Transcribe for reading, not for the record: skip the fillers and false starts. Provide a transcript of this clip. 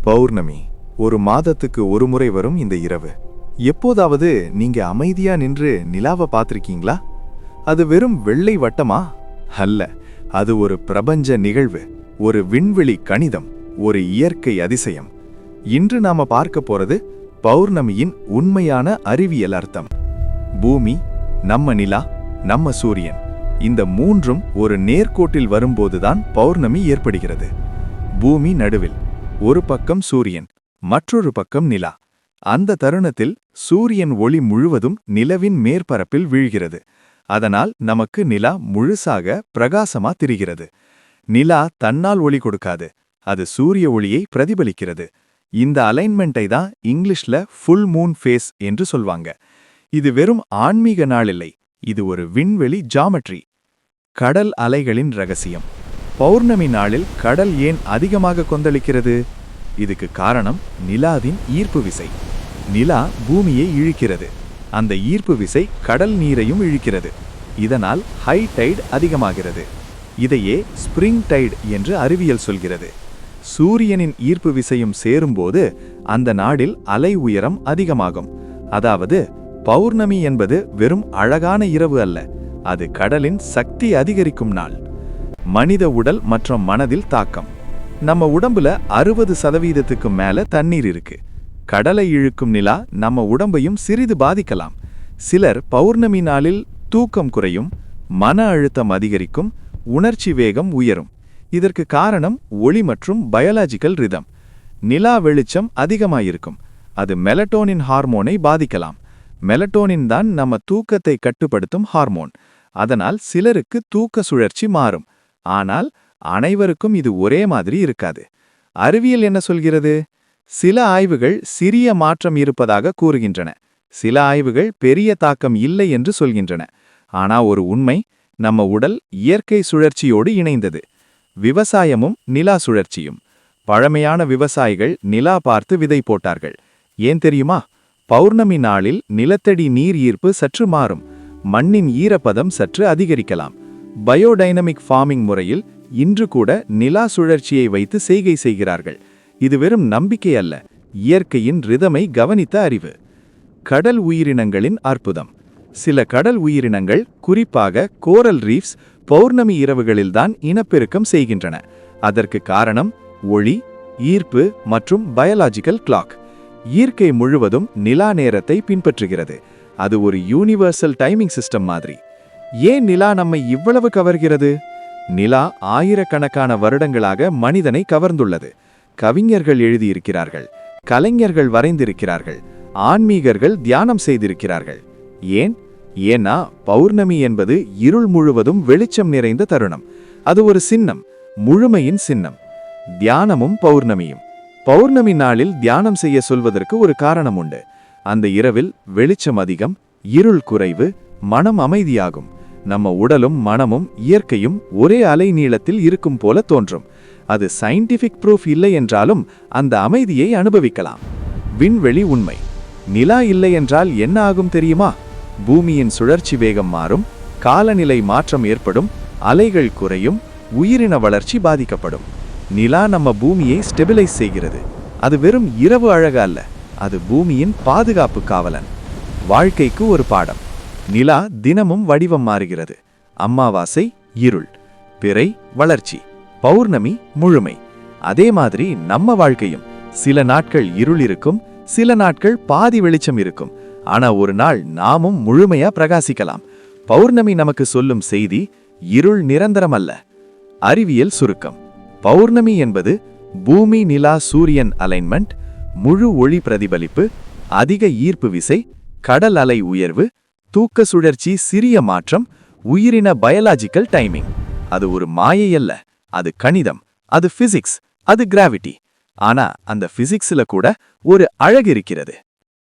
பௌர்ணமி ஒரு மாதத்துக்கு ஒரு முறை வரும் இந்த இரவு. எப்போதாவது நீங்க அமைதியா நின்று நிலாவை பார்த்திருக்கீங்களா? அது வெறும் வெள்ளை வட்டமா? அல்ல, அது ஒரு பிரபஞ்ச நிகழ்வு, ஒரு விண்வெளி கணிதம், ஒரு இயற்கை அதிசயம். இன்று நாம பார்க்க போறது பௌர்ணமியின் உண்மையான அறிவியல் அர்த்தம். பூமி, நம்ம நிலா, நம்ம சூரியன், இந்த மூன்றும் ஒரு நேர்கோட்டில் வரும்போதுதான் பௌர்ணமி ஏற்படுகிறது. பூமி நடுவில், ஒரு பக்கம் சூரியன், மற்றொரு பக்கம் நிலா. அந்த தருணத்தில் சூரியன் ஒளி முழுவதும் நிலவின் மேற்பரப்பில் வீழ்கிறது. அதனால் நமக்கு நிலா முழுசாக பிரகாசமா தெரிகிறது. நிலா தன்னால் ஒளி கொடுக்காது, அது சூரிய ஒளியை பிரதிபலிக்கிறது. இந்த அலைன்மெண்ட்டை தான் இங்கிலீஷ்ல ஃபுல் மூன் ஃபேஸ் என்று சொல்வாங்க. இது வெறும் ஆன்மீக நாள் இல்லை, இது ஒரு விண்வெளி ஜாமெட்ரி. கடல் அலைகளின் ரகசியம். பௌர்ணமி நாளில் கடல் ஏன் அதிகமாக கொந்தளிக்கிறது? இதுக்கு காரணம் நிலாவின் ஈர்ப்பு விசை. நிலா பூமியை இழுக்கிறது, அந்த ஈர்ப்பு விசை கடல் நீரையும் இழுக்கிறது. இதனால் ஹை டைட் அதிகமாகிறது. இதையே ஸ்பிரிங் டைட் என்று அறிவியல் சொல்கிறது. சூரியனின் ஈர்ப்பு விசையும் சேரும்போது அந்த நாளில் அலை உயரம் அதிகமாகும். அதாவது பௌர்ணமி என்பது வெறும் அழகான இரவு அல்ல, அது கடலின் சக்தி அதிகரிக்கும் நாள். மனித உடல் மற்றும் மனதில் தாக்கம். நம்ம உடம்புல 60% மேல தண்ணீர் இருக்கு. கடலை இழுக்கும் நிலா நம்ம உடம்பையும் சிறிது பாதிக்கலாம். சிலர் பௌர்ணமி நாளில் தூக்கம் குறையும், மன அழுத்தம் அதிகரிக்கும், உணர்ச்சி வேகம் உயரும். இதற்கு காரணம் ஒளி மற்றும் பயாலஜிக்கல் ரிதம். நிலா வெளிச்சம் அதிகமாயிருக்கும், அது மெலட்டோனின் ஹார்மோனை பாதிக்கலாம். மெலட்டோனின் தான் நம்ம தூக்கத்தை கட்டுப்படுத்தும் ஹார்மோன். அதனால் சிலருக்கு தூக்க சுழற்சி மாறும். ஆனால் அனைவருக்கும் இது ஒரே மாதிரி இருக்காது. அறிவியல் என்ன சொல்கிறது? சில ஆய்வுகள் சிறிய மாற்றம் இருப்பதாக கூறுகின்றன, சில ஆய்வுகள் பெரிய தாக்கம் இல்லை என்று சொல்கின்றன. ஆனா ஒரு உண்மை, நம்ம உடல் இயற்கை சுழற்சியோடு இணைந்தது. விவசாயமும் நிலா சுழற்சியும். பழமையான விவசாயிகள் நிலா பார்த்து விதை போட்டார்கள். ஏன் தெரியுமா? பௌர்ணமி நாளில் நிலத்தடி நீர் ஈர்ப்பு சற்று மாறும், மண்ணின் ஈரப்பதம் சற்று அதிகரிக்கலாம். பயோடைனமிக் ஃபார்மிங் முறையில் இன்று கூட நிலா சுழற்சியை வைத்து செய்கை செய்கிறார்கள். இது வெறும் நம்பிக்கை அல்ல, இயற்கையின் ரிதமை கவனித்த அறிவு. கடல் உயிரினங்களின் அற்புதம். சில கடல் உயிரினங்கள், குறிப்பாக கோரல் ரீஃப்ஸ், பௌர்ணமி இரவுகளில்தான் இனப்பெருக்கம் செய்கின்றன. அதற்கு காரணம் ஒளி, ஈர்ப்பு மற்றும் பயாலஜிக்கல் கிளாக். இயற்கை முழுவதும் நிலா நேரத்தை பின்பற்றுகிறது. அது ஒரு யூனிவர்சல் டைமிங் சிஸ்டம் மாதிரி. ஏன் நிலா நம்மை இவ்வளவு கவர்கிறது? நிலா ஆயிரக்கணக்கான வருடங்களாக மனிதனை கவர்ந்துள்ளது. கவிஞர்கள் எழுதியிருக்கிறார்கள், கலைஞர்கள் வரைந்திருக்கிறார்கள், ஆன்மீகர்கள் தியானம் செய்திருக்கிறார்கள். ஏன்னா பௌர்ணமி என்பது இருள் முழுவதும் வெளிச்சம் நிறைந்த தருணம். அது ஒரு சின்னம், முழுமையின் சின்னம். தியானமும் பௌர்ணமியும். பௌர்ணமி நாளில் தியானம் செய்ய சொல்வதற்கு ஒரு காரணம் உண்டு. அந்த இரவில் வெளிச்சம் அதிகம், இருள் குறைவு, மனம் அமைதியாகும். நம்ம உடலும் மனமும் இயற்கையும் ஒரே அலை நீளத்தில் இருக்கும் போல தோன்றும். அது சயின்டிஃபிக் ப்ரூஃப் இல்லை என்றாலும் அந்த அமைதியை அனுபவிக்கலாம். விண்வெளி உண்மை. நிலா இல்லை என்றால் என்ன ஆகும் தெரியுமா? பூமியின் சுழற்சி வேகம் மாறும், காலநிலை மாற்றம் ஏற்படும், அலைகள் குறையும், உயிரின வளர்ச்சி பாதிக்கப்படும். நிலா நம்ம பூமியை ஸ்டெபிலைஸ் செய்கிறது. அது வெறும் இரவு அழகு அல்ல, அது பூமியின் பாதுகாப்பு காவலன். வாழ்க்கைக்கு ஒரு பாடம். நிலா தினமும் வடிவம் மாறுகிறது. அமாவாசை இருள், பிறை வளர்ச்சி, பௌர்ணமி முழுமை. அதே மாதிரி நம்ம வாழ்க்கையும் சில நாட்கள் இருள் இருக்கும், சில நாட்கள் பாதி வெளிச்சம் இருக்கும். ஆனா ஒரு நாள் நாமும் முழுமையா பிரகாசிக்கலாம். பௌர்ணமி நமக்கு சொல்லும் செய்தி, இருள் நிரந்தரம் அல்ல. அறிவியல் சுருக்கம். பௌர்ணமி என்பது பூமி நிலா சூரியன் அலைன்மெண்ட், முழு ஒளி பிரதிபலிப்பு, அதிக ஈர்ப்பு விசை, கடல் அலை உயர்வு, தூக்க சுழற்சி சிறிய மாற்றம், உயிரின பயாலஜிக்கல் டைமிங். அது ஒரு மாயை அல்ல, அது கணிதம், அது பிசிக்ஸ், அது கிராவிட்டி. ஆனா அந்த பிசிக்ஸ்ல கூட ஒரு அழகு இருக்கிறது.